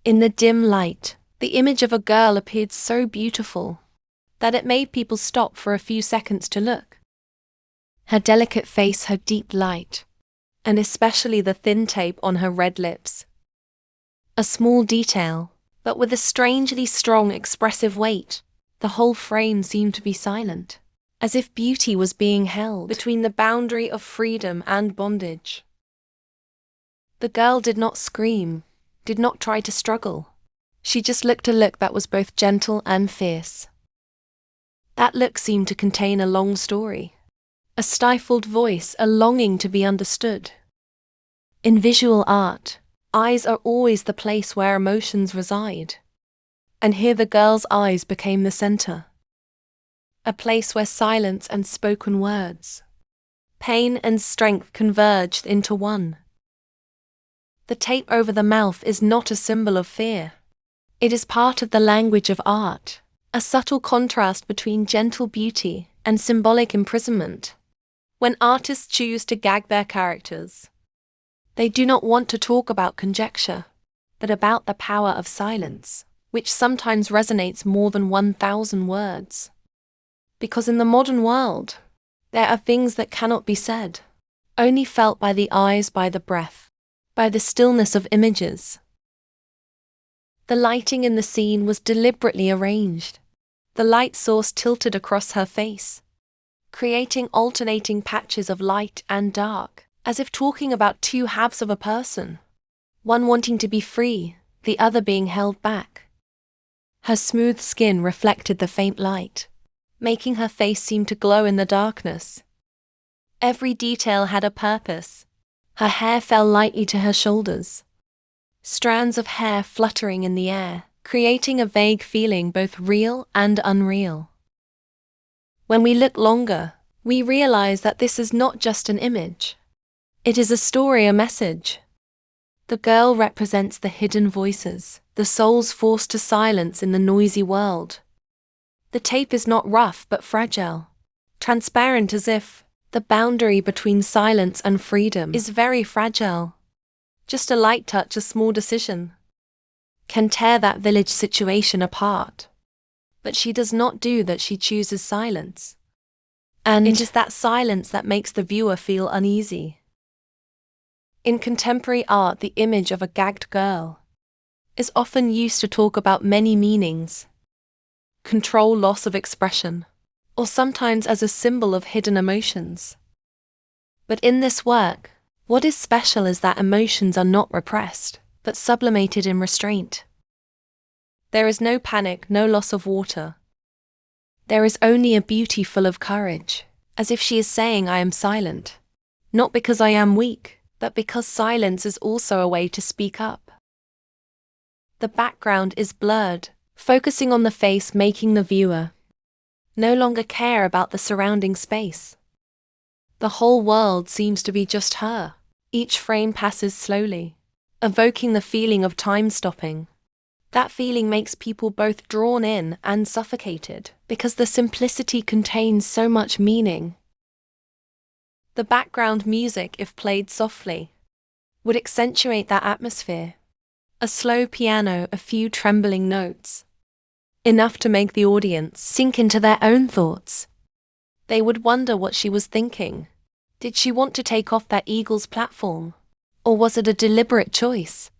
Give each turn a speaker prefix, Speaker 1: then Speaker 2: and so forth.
Speaker 1: In the dim light, the image of a girl appeared so beautiful that it made people stop for a few seconds to look. Her delicate face, her deep light, and especially the thin tape on her red lips. A small detail, but with a strangely strong expressive weight. The whole frame seemed to be silent, as if beauty was being held between the boundary of freedom and bondage. The girl did not scream, did not try to struggle. She just looked a look that was both gentle and fierce. That look seemed to contain a long story, a stifled voice, a longing to be understood. In visual art, eyes are always the place where emotions reside. And here the girl's eyes became the center. A place where silence and spoken words, pain and strength converged into one. The tape over the mouth is not a symbol of fear. It is part of the language of art, a subtle contrast between gentle beauty and symbolic imprisonment. When artists choose to gag their characters, they do not want to talk about conjecture, but about the power of silence, which sometimes resonates more than 1,000 words. Because in the modern world, there are things that cannot be said, only felt by the eyes, by the breath, by the stillness of images. The lighting in the scene was deliberately arranged. The light source tilted across her face, creating alternating patches of light and dark, as if talking about two halves of a person, one wanting to be free, the other being held back. Her smooth skin reflected the faint light, making her face seem to glow in the darkness. Every detail had a purpose. Her hair fell lightly to her shoulders, strands of hair fluttering in the air, creating a vague feeling both real and unreal. When we look longer, we realize that this is not just an image. It is a story, a message. The girl represents the hidden voices, the souls forced to silence in the noisy world. The tape is not rough but fragile, transparent, as if the boundary between silence and freedom is very fragile. Just a light touch, a small decision, can tear that village situation apart. But she does not do that, she chooses silence. And it is that silence that makes the viewer feel uneasy. In contemporary art, the image of a gagged girl is often used to talk about many meanings: control, loss of expression, or sometimes as a symbol of hidden emotions. But in this work, what is special is that emotions are not repressed, but sublimated in restraint. There is no panic, no loss of water. There is only a beauty full of courage, as if she is saying, I am silent, not because I am weak, but because silence is also a way to speak up. The background is blurred, focusing on the face, making the viewer no longer care about the surrounding space. The whole world seems to be just her. Each frame passes slowly, evoking the feeling of time stopping. That feeling makes people both drawn in and suffocated, because the simplicity contains so much meaning. The background music, if played softly, would accentuate that atmosphere. A slow piano, a few trembling notes, enough to make the audience sink into their own thoughts. They would wonder what she was thinking. Did she want to take off that eagle's platform? Or was it a deliberate choice?